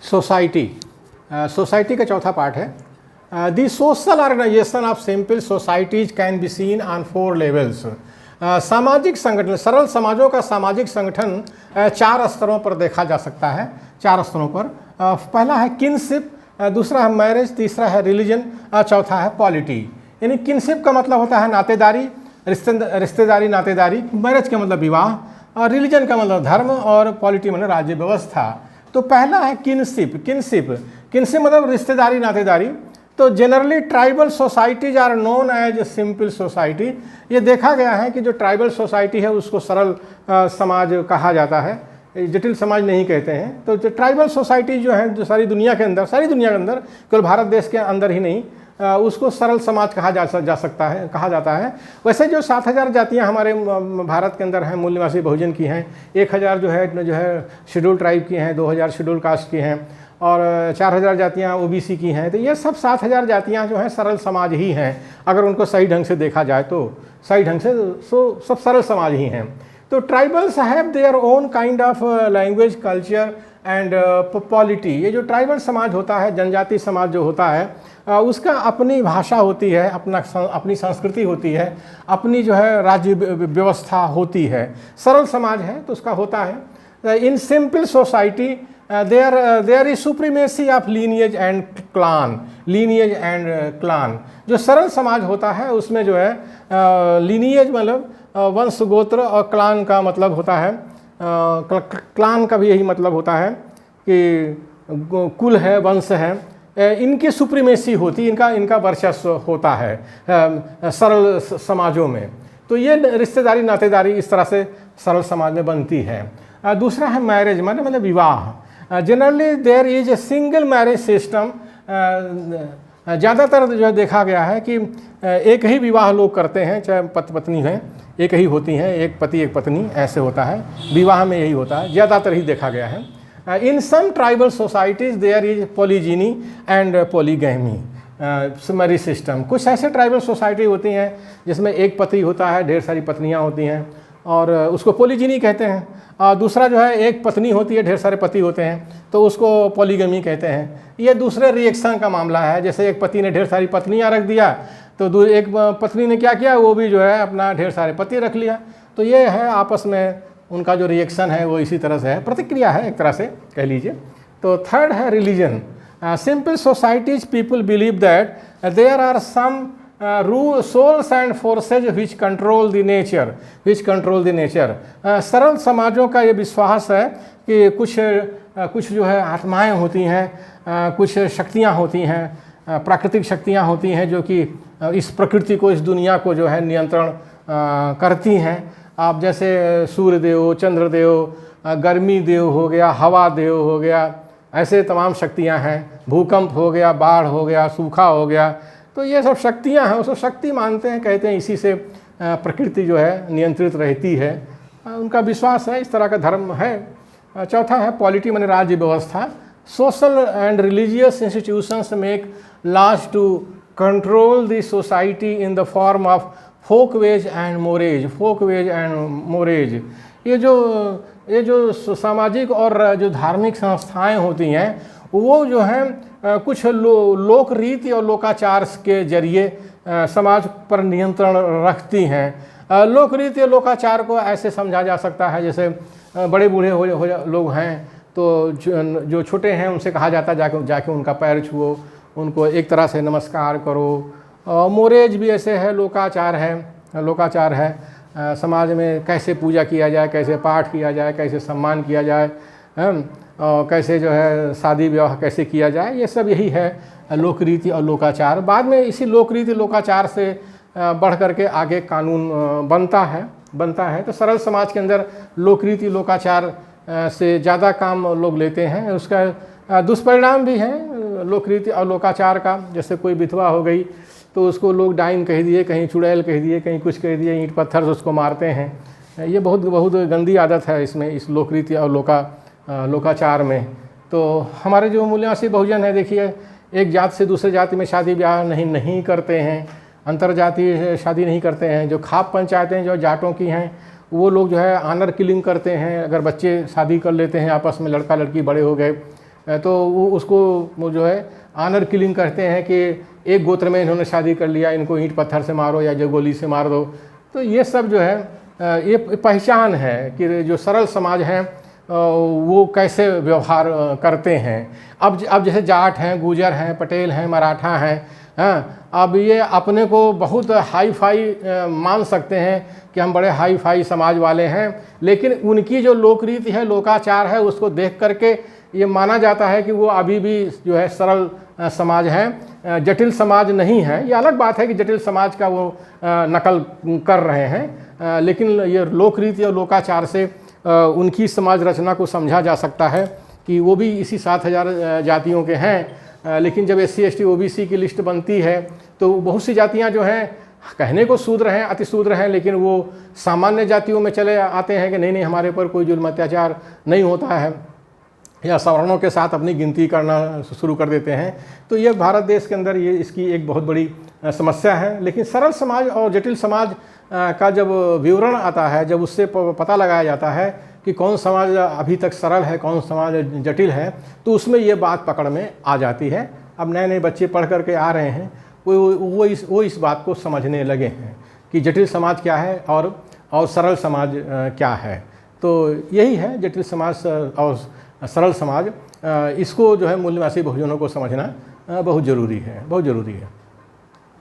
Society, society का चौथा part है। The social organisation of simple societies can be seen on 4 levels. सामाजिक संगठन, सरल समाजों का सामाजिक संगठन 4 स्तरों पर देखा जा सकता है, 4 स्तरों पर। पहला है किनशिप, दूसरा है मैरिज, तीसरा है रिलीजन, चौथा है पॉलिटी। यानी किनशिप का मतलब होता है नातेदारी, रिश्तेदारी, नातेदारी। मैरिज का मतलब विवाह, और रिलीजन का मतलब धर्म, और पॉलिटी मतलब राज्य व्यवस्था। तो पहला है किनशिप। किनशिप मतलब रिश्तेदारी, नातेदारी। तो generally tribal societies are known as simple society. ये देखा गया है कि जो ट्राइबल सोसाइटी है उसको सरल समाज कहा जाता है, जटिल समाज नहीं कहते हैं। तो जो ट्राइबल सोसाइटी जो है, जो सारी दुनिया के अंदर, केवल भारत देश के अंदर ही नहीं, उसको सरल समाज कहा जाता है। वैसे जो 7,000 जातियाँ हमारे भारत के अंदर हैं, मूल निवासी बहुजन की हैं, 1,000 जो है शेड्यूल ट्राइब की हैं, 2,000 शेड्यूल कास्ट की हैं, और 4,000 जातियाँ ओबीसी की हैं। तो ये सब 7,000 जातियाँ जो हैं सरल समाज ही हैं, अगर उनको सही ढंग से देखा जाए तो। सही ढंग से सब सरल समाज ही हैं। तो tribals have their own kind of language, culture and polity. ये जो ट्राइबल समाज होता है, जनजाति समाज जो होता है, उसका अपनी भाषा होती है, अपनी संस्कृति होती है, अपनी जो है राज्य व्यवस्था होती है। सरल समाज है तो उसका होता है। In simple society there is supremacy of lineage and clan. जो सरल समाज होता है उसमें जो है लीनिएज मतलब वंश गोत्र, और क्लान का मतलब होता है, क्लान का भी यही मतलब होता है कि कुल है, वंश है, इनकी सुप्रीमेसी होती, इनका वर्चस्व होता है सरल समाजों में। तो ये रिश्तेदारी, नातेदारी इस तरह से सरल समाज में बनती है। दूसरा है मैरिज, मतलब विवाह। Generally there is a single marriage system. ज़्यादातर जो देखा गया है कि एक ही विवाह लोग करते हैं, चाहे पति पत्नी हैं, एक ही होती हैं, एक पति एक पत्नी, ऐसे होता है। विवाह में यही होता है, ज़्यादातर ही देखा गया है। In some tribal societies there is polygyny and polygamy marriage system. कुछ ऐसे ट्राइबल सोसाइटी होती हैं जिसमें एक पति होता है, ढेर सारी पत्नियां होती हैं, और उसको पॉलीजिनी कहते हैं। और दूसरा जो है एक पत्नी होती है, ढेर सारे पति होते हैं, तो उसको पॉलीगमी कहते हैं। ये दूसरे रिएक्शन का मामला है। जैसे एक पति ने ढेर सारी पत्नियां रख दिया, तो एक पत्नी ने क्या किया, वो भी जो है अपना ढेर सारे पति रख लिया। तो ये है आपस में उनका जो रिएक्शन है वो इसी तरह से है, प्रतिक्रिया है एक तरह से कह लीजिए। तो थर्ड है religion. Simple societies people believe that there are some souls and forces which control the nature. सरल समाजों का ये विश्वास है कि कुछ जो है आत्माएं होती हैं, कुछ शक्तियां होती हैं, प्राकृतिक शक्तियां होती हैं जो कि इस प्रकृति को, इस दुनिया को जो है नियंत्रण करती हैं। आप जैसे सूर्य देव, चंद्र देव, गर्मी देव हो गया, हवा देव हो गया, ऐसे तमाम शक्तियां हैं। भूकंप हो गया, बाढ़ हो गया, सूखा हो गया, तो ये सब शक्तियां हैं, उसको शक्ति मानते हैं, कहते हैं इसी से प्रकृति जो है नियंत्रित रहती है। उनका विश्वास है, इस तरह का धर्म है। चौथा है पॉलिटी, माने राज्य व्यवस्था। Social and religious institutions make laws to control the society in the form of folkways and mores. ये जो सामाजिक और जो धार्मिक संस्थाएं होती हैं वो जो हैं कुछ लोक रीति और लोकाचार के जरिए समाज पर नियंत्रण रखती हैं। लोक रीति और लोकाचार को ऐसे समझा जा सकता है, जैसे बड़े बूढ़े लोग हैं तो जो छोटे हैं उनसे कहा जाता है जाके उनका पैर छुओ, उनको एक तरह से नमस्कार करो। मोरेज भी ऐसे है, लोकाचार है। समाज में कैसे पूजा किया जाए, कैसे पाठ किया जाए, कैसे सम्मान किया जाए, और कैसे जो है शादी विवाह कैसे किया जाए, ये सब यही है लोक रीति और लोकाचार। बाद में इसी लोक रीति लोकाचार से बढ़ करके आगे कानून बनता है। तो सरल समाज के अंदर लोक रीति लोकाचार से ज़्यादा काम लोग लेते हैं। उसका दुष्परिणाम भी है लोक रीति और लोकाचार का। जैसे कोई विधवा हो गई तो उसको लोग डाइन कह दिए, कहीं चुड़ैल कह दिए, कहीं कुछ कह दिए, ईंट पत्थर से उसको मारते हैं। ये बहुत गंदी आदत है इसमें, इस लोक रीति और लोकाचार में। तो हमारे जो मूल्यवासी बहुजन है, देखिए एक जात से दूसरे जाति में शादी ब्याह नहीं करते हैं, अंतरजातीय शादी नहीं करते हैं। जो खाप पंचायतें जो जाटों की हैं वो लोग जो है ऑनर किलिंग करते हैं। अगर बच्चे शादी कर लेते हैं आपस में, लड़का लड़की बड़े हो गए तो वो उसको वो जो है ऑनर किलिंग कहते हैं कि एक गोत्र में इन्होंने शादी कर लिया, इनको ईंट पत्थर से मारो या जो गोली से मार दो। तो ये सब जो है ये पहचान है कि जो सरल समाज हैं वो कैसे व्यवहार करते हैं। अब जैसे जाट हैं, गुजर हैं, पटेल हैं, मराठा हैं, हाँ, अब ये अपने को बहुत हाई फाई मान सकते हैं कि हम बड़े हाई फाई समाज वाले हैं, लेकिन उनकी जो लोक रीति है, लोकाचार है, उसको देख करके ये माना जाता है कि वो अभी भी जो है सरल समाज है, जटिल समाज नहीं है। ये अलग बात है कि जटिल समाज का वो नकल कर रहे हैं, लेकिन ये लोक रीति और लोकाचार से उनकी समाज रचना को समझा जा सकता है कि वो भी इसी 7,000 जातियों के हैं। लेकिन जब SC ST OBC की लिस्ट बनती है तो बहुत सी जातियां जो हैं कहने को शूद्र हैं, अति शूद्र हैं, लेकिन वो सामान्य जातियों में चले आते हैं कि नहीं नहीं हमारे पर कोई जुल्म अत्याचार नहीं होता है, या सवर्णों के साथ अपनी गिनती करना शुरू कर देते हैं। तो ये भारत देश के अंदर ये इसकी एक बहुत बड़ी समस्या है। लेकिन सरल समाज और जटिल समाज का जब विवरण आता है, जब उससे पता लगाया जाता है कि कौन समाज अभी तक सरल है, कौन समाज जटिल है, तो उसमें ये बात पकड़ में आ जाती है। अब नए नए बच्चे पढ़ करके आ रहे हैं, वो इस बात को समझने लगे हैं कि जटिल समाज क्या है और सरल समाज क्या है। तो यही है जटिल समाज और सरल समाज। इसको जो है मूल्यवासी बहुजनों को समझना बहुत ज़रूरी है, बहुत ज़रूरी है।